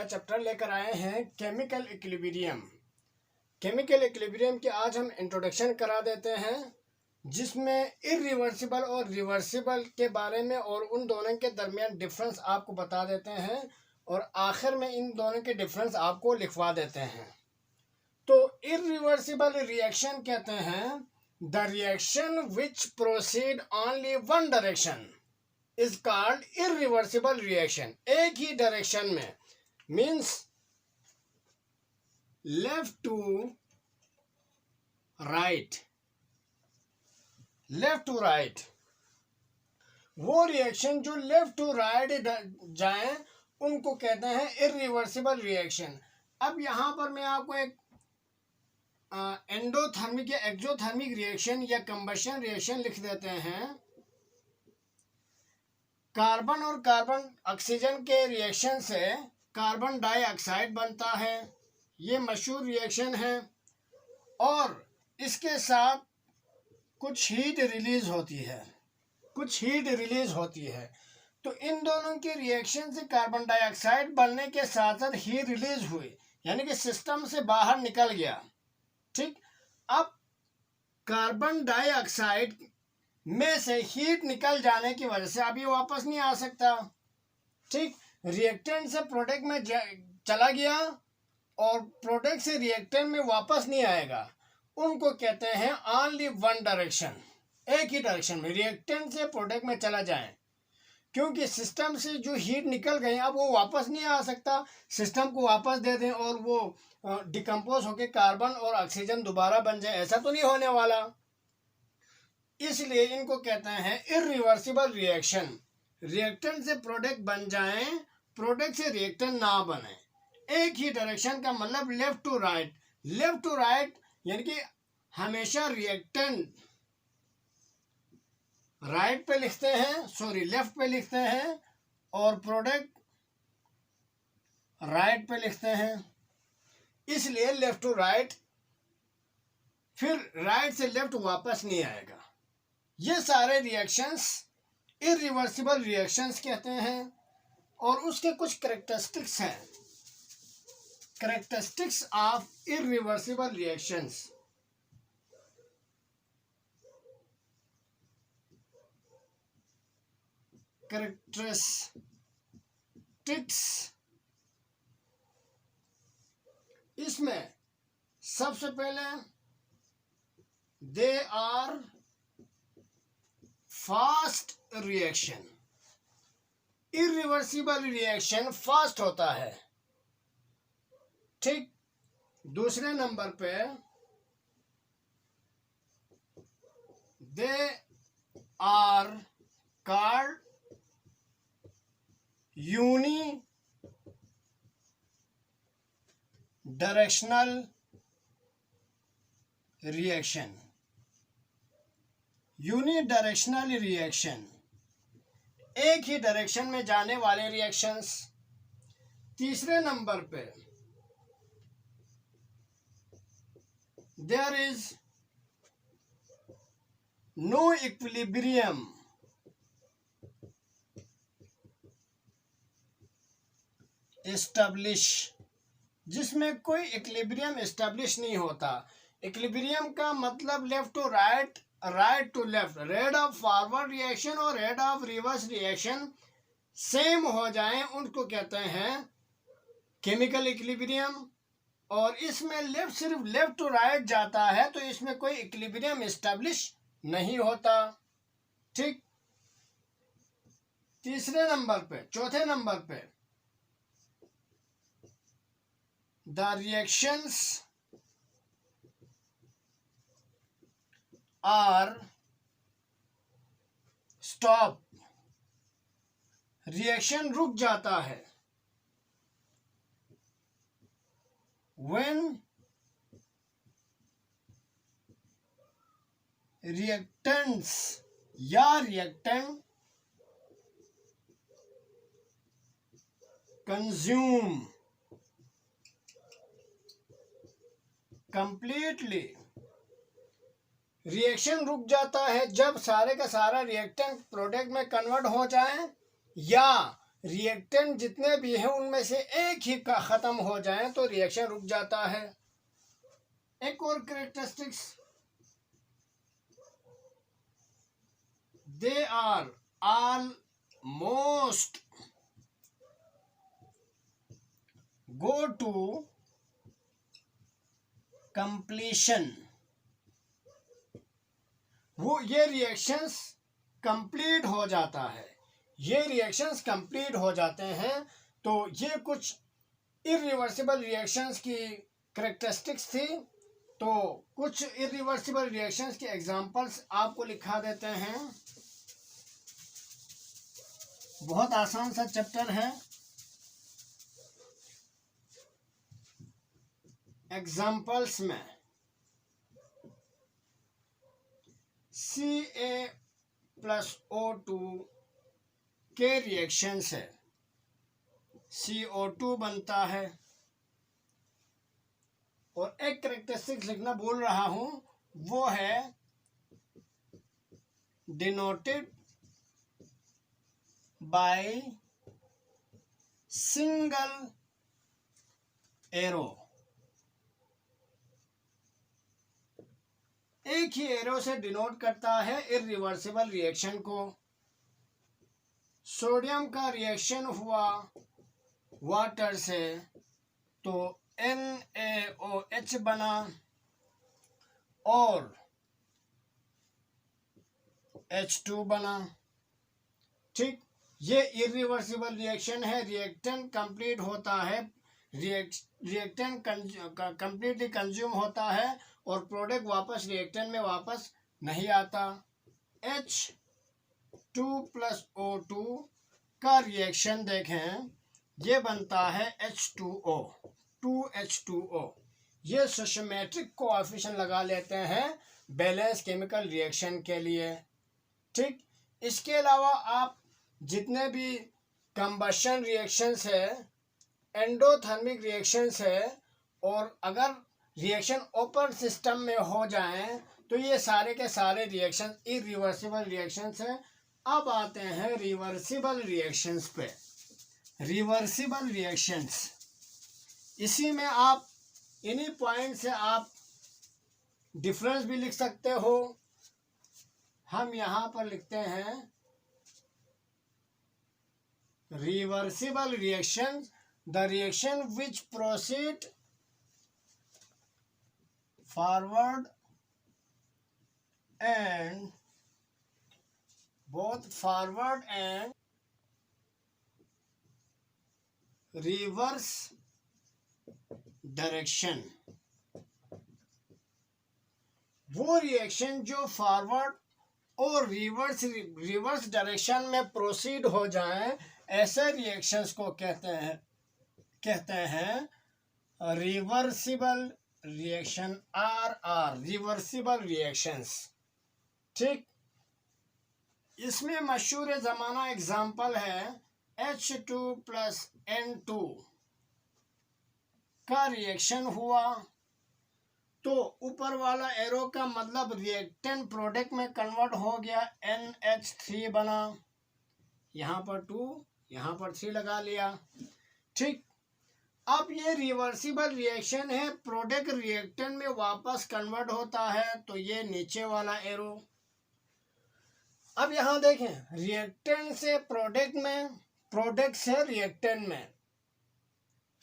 नया चैप्टर लेकर आए हैं केमिकल इक्विलिब्रियम। केमिकल इक्विलिब्रियम के आज हम इंट्रोडक्शन करा देते हैं, जिसमें इरिवर्सिबल और रिवर्सिबल के बारे में और उन दोनों के दरमियान डिफरेंस आपको बता देते हैं और आखिर में इन दोनों के डिफरेंस आपको लिखवा देते हैं। तो इरिवर्सिबल रिएक्शन कहते हैं the reaction which proceed only one direction is called irreversible reaction. एक ही डायरेक्शन में means left to right, left to right. वो रिएक्शन जो लेफ्ट टू राइट जाए उनको कहते हैं इरिवर्सिबल रिएक्शन। अब यहां पर मैं आपको एक एंडोथर्मिक या एक्सोथर्मिक रिएक्शन या कंबशन रिएक्शन लिख देते हैं। कार्बन और कार्बन ऑक्सीजन के रिएक्शन से कार्बन डाइऑक्साइड बनता है, ये मशहूर रिएक्शन है, और इसके साथ कुछ हीट रिलीज होती है, तो इन दोनों के रिएक्शन से कार्बन डाइऑक्साइड बनने के साथ साथ हीट रिलीज हुई, यानी कि सिस्टम से बाहर निकल गया। ठीक, अब कार्बन डाइऑक्साइड में से हीट निकल जाने की वजह से अब ये वापस नहीं आ सकता। ठीक, रिएक्टेंट से प्रोडक्ट में चला गया और प्रोडक्ट से रिएक्टेंट में वापस नहीं आएगा, उनको कहते हैं ओनली वन डायरेक्शन। एक ही डायरेक्शन में रिएक्टेंट से प्रोडक्ट में चला जाए, क्योंकि सिस्टम से जो हीट निकल गई अब वो वापस नहीं आ सकता। सिस्टम को वापस दे दें और वो डिकम्पोज होकर कार्बन और ऑक्सीजन दोबारा बन जाए, ऐसा तो नहीं होने वाला। इसलिए इनको कहते हैं इरिवर्सिबल रिएक्शन। रिएक्टेंट से प्रोडक्ट बन जाए, प्रोडक्ट से रिएक्टेंट ना बने। एक ही डायरेक्शन का मतलब left to right. Left to right यानी कि हमेशा रिएक्टेंट राइट पे लिखते हैं, लेफ्ट पे लिखते हैं, और प्रोडक्ट राइट पे लिखते हैं, इसलिए लेफ्ट टू राइट। फिर राइट से लेफ्ट वापस नहीं आएगा। ये सारे रिएक्शंस इरिवर्सिबल रिएक्शंस कहते हैं, और उसके कुछ कैरेक्टरिस्टिक्स हैं। Characteristics of irreversible reactions. Characteristics, इसमें सबसे पहले they are fast reaction. Irreversible reaction fast होता है। ठीक, दूसरे नंबर पे they are called unidirectional reaction. Unidirectional reaction, एक ही डायरेक्शन में जाने वाले रिएक्शंस। तीसरे नंबर पे there is no equilibrium establish, जिसमें कोई इक्विलिब्रियम एस्टैब्लिश नहीं होता। इक्विलिब्रियम का मतलब left to right, right to left, rate of forward reaction और rate of reverse reaction same हो जाएं, उनको कहते हैं केमिकल इक्विलिब्रियम। और इसमें लेफ्ट सिर्फ लेफ्ट टू राइट जाता है, तो इसमें कोई इक्विलिब्रियम एस्टैब्लिश नहीं होता। ठीक, चौथे नंबर पे the reactions are stop, reaction रुक जाता है व्हेन रिएक्टेंट्स या रिएक्टेंट कंज्यूम कंप्लीटली। रिएक्शन रुक जाता है जब सारे का सारा रिएक्टेंट प्रोडक्ट में कन्वर्ट हो जाए, या रिएक्टेंट जितने भी हैं उनमें से एक ही का ख़त्म हो जाए तो रिएक्शन रुक जाता है। एक और characteristics, they are almost go to completion. वो ये रिएक्शंस कंप्लीट हो जाता है, ये रिएक्शंस कंप्लीट हो जाते हैं। तो ये कुछ इरिवर्सिबल रिएक्शंस की कैरेक्टरिस्टिक्स थी। तो कुछ इरिवर्सिबल रिएक्शंस के एग्जांपल्स आपको लिखा देते हैं। बहुत आसान सा चैप्टर है। एग्जांपल्स में Ca+O2 के रिएक्शंस है, CO2 बनता है। और एक कैरेक्टरिस्टिक्स लिखना भूल रहा हूं, वो है डिनोटेड बाय सिंगल एरो। एक ही एरो से डिनोट करता है इरिवर्सिबल रिएक्शन को। सोडियम का रिएक्शन हुआ वाटर से तो NaOH बना और H2 बना। ठीक, ये इरिवर्सिबल रिएक्शन है। रिएक्टेंट कंप्लीट होता है, रिएक्टेंट कंप्लीटली कंज्यूम होता है और प्रोडक्ट वापस रिएक्टेंट में वापस नहीं आता। H2+O2 का रिएक्शन देखें, ये बनता है H2O, 2H2O। ये सिस्टेमेटिक कोएफिशिएंट लगा लेते हैं बैलेंस केमिकल रिएक्शन के लिए। ठीक, इसके अलावा आप जितने भी कंबशन रिएक्शंस है, एंडोथर्मिक रिएक्शंस है, और अगर रिएक्शन ओपन सिस्टम में हो जाएं तो ये सारे के सारे रिएक्शन इरिवर्सिबल रिएक्शंस हैं। अब आते हैं रिवर्सिबल रिएक्शंस पे। रिवर्सिबल रिएक्शंस, इसी में आप इन्हीं पॉइंट से आप डिफरेंस भी लिख सकते हो। हम यहाँ पर लिखते हैं reversible reaction, the reaction which proceed forward and both forward and reverse direction। वो रिएक्शन जो फॉरवर्ड और रिवर्स डायरेक्शन में प्रोसीड हो जाएं, ऐसे रिएक्शंस को कहते हैं reversible reaction, RR, reversible reactions. ठीक, इसमें मशहूर ज़माना एग्जाम्पल है H2+N2 का रिएक्शन हुआ तो ऊपर वाला एरो का मतलब रिएक्टेंट प्रोडक्ट में कन्वर्ट हो गया, NH3 बना। यहाँ पर 2, यहाँ पर 3 लगा लिया। ठीक, अब ये रिवर्सिबल रिएक्शन है, प्रोडक्ट रिएक्टेंट में वापस कन्वर्ट होता है, तो ये नीचे वाला एरो। अब यहाँ देखें, रिएक्टेंट से प्रोडक्ट में, प्रोडक्ट से रिएक्टेंट में,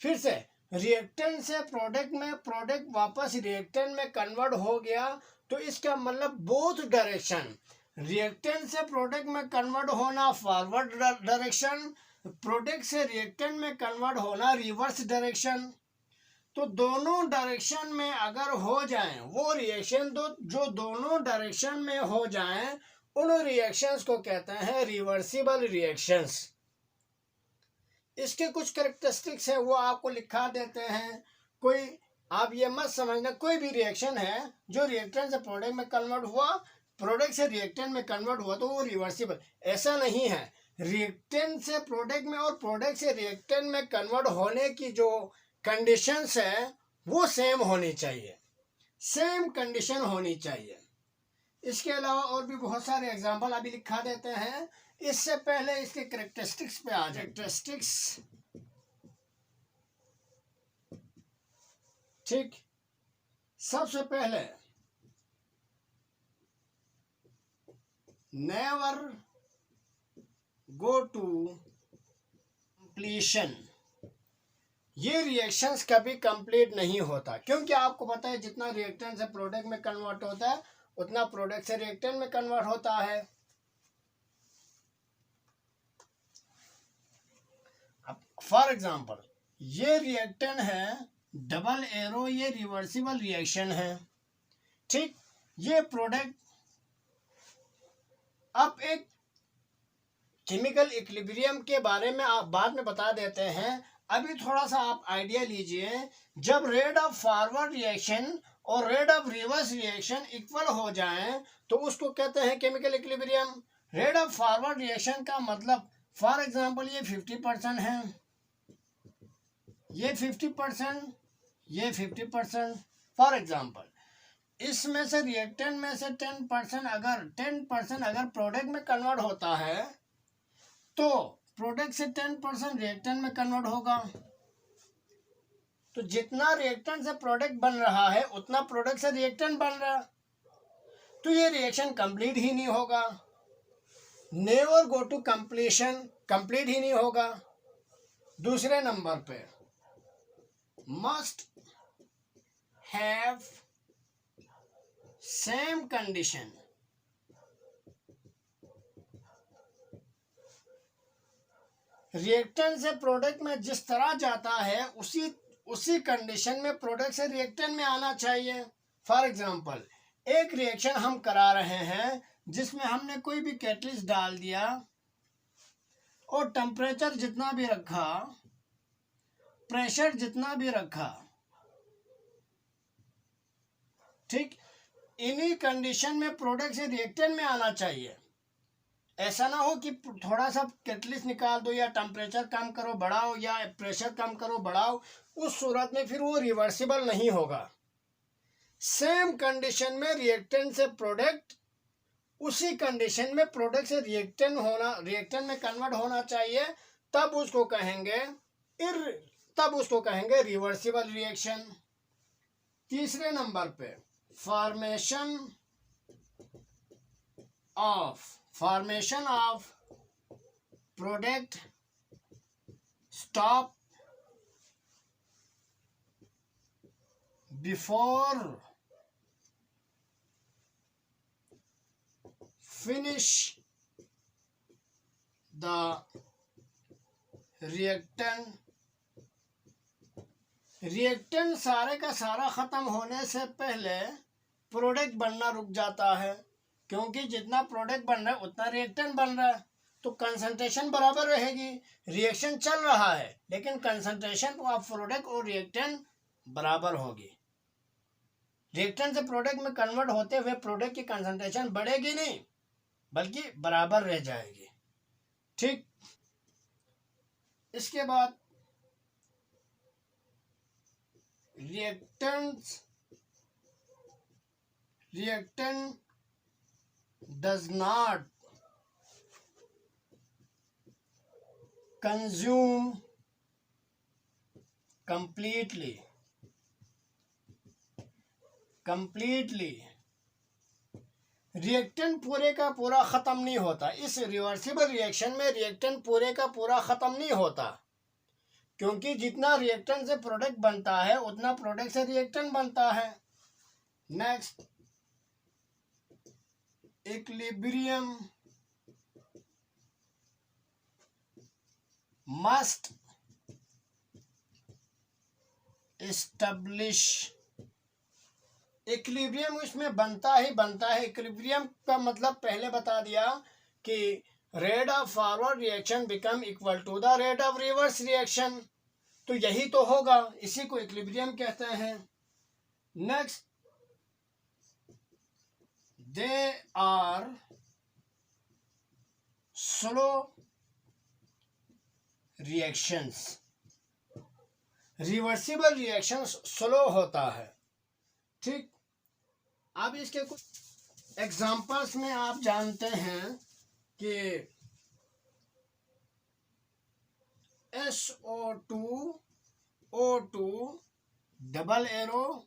फिर से रिएक्टेंट से प्रोडक्ट में, प्रोडक्ट वापस रिएक्टेंट में कन्वर्ट हो गया, तो इसका मतलब बोथ डायरेक्शन, रिएक्टेंट से प्रोडक्ट में कन्वर्ट होना फॉरवर्ड डायरेक्शन, प्रोडक्ट से रिएक्टेंट में कन्वर्ट होना रिवर्स डायरेक्शन। तो दोनों डायरेक्शन में अगर हो जाएं, वो रिएक्शन जो दोनों डायरेक्शन में हो जाएं, उन रिएक्शंस को कहते हैं रिवर्सिबल रिएक्शंस। इसके कुछ कैरेक्टरिस्टिक्स है, वो आपको लिखा देते हैं। कोई आप ये मत समझना कोई भी रिएक्शन है जो रिएक्टेंट से प्रोडक्ट में कन्वर्ट हुआ, प्रोडक्ट से रिएक्टेंट में कन्वर्ट हुआ, तो वो रिवर्सिबल, ऐसा नहीं है। रिएक्टेंट से प्रोडक्ट में और प्रोडक्ट से रिएक्टेंट में कन्वर्ट होने की जो कंडीशंस है वो सेम होनी चाहिए, सेम कंडीशन होनी चाहिए। इसके अलावा और भी बहुत सारे एग्जाम्पल अभी लिखा देते हैं। इससे पहले इसके कैरेक्टरिस्टिक्स पे आ जाए। कैरेक्टरिस्टिक्स, ठीक, सबसे पहले नेवर गो टू कंप्लीशन। ये रिएक्शंस कभी कंप्लीट नहीं होता, क्योंकि आपको पता है जितना रिएक्टेंट से प्रोडक्ट में कन्वर्ट होता है उतना प्रोडक्ट से रिएक्टेंट में कन्वर्ट होता है। अब फॉर एग्जांपल ये रिएक्टेंट है डबल एरो, ये रिवर्सिबल रिएक्शन है, ठीक। ये प्रोडक्ट अब एक केमिकल इक्विलिब्रियम के बारे में आप बाद में बता देते हैं। अभी थोड़ा सा आप आइडिया लीजिए, जब रेट ऑफ फॉरवर्ड रिएक्शन और rate of reverse reaction equal हो जाएं तो उसको कहते हैं chemical equilibrium. Rate of forward reaction का मतलब फॉर एग्जांपल ये 50% है, ये 50%, ये 50%। फॉर एग्जांपल इसमें से रिएक्टेंट में से 10% अगर प्रोडक्ट में कन्वर्ट होता है तो प्रोडक्ट से 10% रिएक्टेंट में कन्वर्ट होगा। तो जितना रिएक्टेंट से प्रोडक्ट बन रहा है उतना प्रोडक्ट से रिएक्टेंट बन रहा है, तो ये रिएक्शन कंप्लीट ही नहीं होगा। Never go to completion, complete ही नहीं होगा। दूसरे नंबर पे must have same condition. Reactant से प्रोडक्ट में जिस तरह जाता है उसी कंडीशन में प्रोडक्ट से रिएक्टेंट में आना चाहिए। फॉर एग्जांपल एक रिएक्शन हम करा रहे हैं जिसमें हमने कोई भी कैटलिस्ट डाल दिया और टेम्परेचर जितना भी रखा, प्रेशर जितना भी रखा, ठीक, इन्हीं कंडीशन में प्रोडक्ट से रिएक्टेंट में आना चाहिए। ऐसा ना हो कि थोड़ा सा कैटलिस्ट निकाल दो या टेम्परेचर कम करो बढ़ाओ या प्रेशर कम करो बढ़ाओ, उस सूरत में फिर वो रिवर्सिबल नहीं होगा। सेम कंडीशन में रिएक्टेंट से प्रोडक्ट, उसी कंडीशन में प्रोडक्ट से रिएक्टेंट में कन्वर्ट होना चाहिए, तब उसको कहेंगे रिवर्सिबल रिएक्शन। तीसरे नंबर पे formation of product stop before finish the reactant सारे का सारा खत्म होने से पहले प्रोडक्ट बनना रुक जाता है, क्योंकि जितना प्रोडक्ट बन रहा है उतना रिएक्टेंट बन रहा है, तो कंसंट्रेशन बराबर रहेगी। रिएक्शन चल रहा है लेकिन कंसंट्रेशन ऑफ प्रोडक्ट और रिएक्टेंट बराबर होगी। रिएक्टेंट से प्रोडक्ट में कन्वर्ट होते हुए प्रोडक्ट की कंसंट्रेशन बढ़ेगी नहीं बल्कि बराबर रह जाएगी, ठीक। इसके बाद reactant does not consume completely reactant पूरे का पूरा खत्म नहीं होता। इस रिवर्सिबल रिएक्शन में रिएक्टेंट पूरे का पूरा खत्म नहीं होता, क्योंकि जितना रिएक्टेंट से प्रोडक्ट बनता है उतना प्रोडक्ट से रिएक्टेंट बनता है। Next, equilibrium must establish. Equilibrium इसमें बनता है। इक्विलिब्रियम का मतलब पहले बता दिया कि rate of forward reaction become equal to the rate of reverse reaction, तो यही तो होगा, इसी को इक्विलिब्रियम कहते हैं। Next, they are slow reactions. Reversible reaction slow होता है, ठीक। अब इसके कुछ एग्जांपल्स में आप जानते हैं कि SO2O2 double arrow,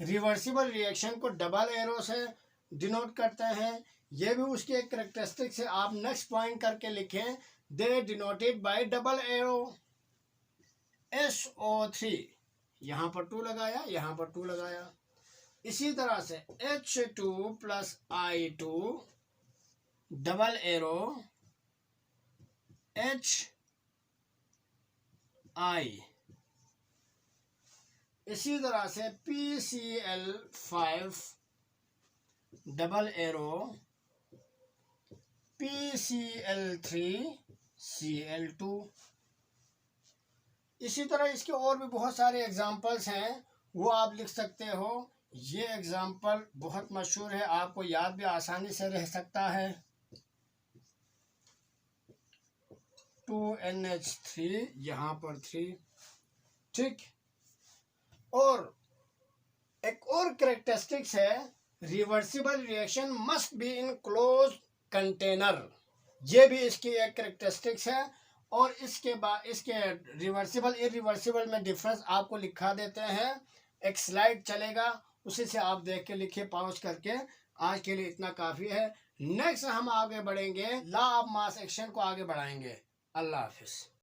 reversible reaction को डबल एरो से डिनोट करते हैं। ये भी उसकी एक करेक्टरिस्टिक्स है। आप नेक्स्ट पॉइंट करके लिखें, they denoted by double arrow. SO3 यहाँ पर 2 लगाया, यहाँ पर 2 लगाया। इसी तरह से H2 plus I2 double arrow HI। इसी तरह से PCl5 डबल एरो PCl3Cl2। इसी तरह इसके और भी बहुत सारे एग्जाम्पल्स हैं, वो आप लिख सकते हो। ये एग्जाम्पल बहुत मशहूर है, आपको याद भी आसानी से रह सकता है। 2NH3 यहाँ पर 3, ठीक। और एक और करेक्टरिस्टिक्स है, reversible reaction must be in close container. ये भी इसकी एक करेक्टरिस्टिक्स है। और इसके बाद इसके रिवर्सिबल इरिवर्सिबल में डिफरेंस आपको लिखा देते हैं। एक स्लाइड चलेगा, उसी से आप देख के लिखिए पॉज करके। आज के लिए इतना काफ़ी है। नेक्स्ट हम आगे बढ़ेंगे, लॉ ऑफ मास एक्शन को आगे बढ़ाएंगे। अल्लाह हाफिज़।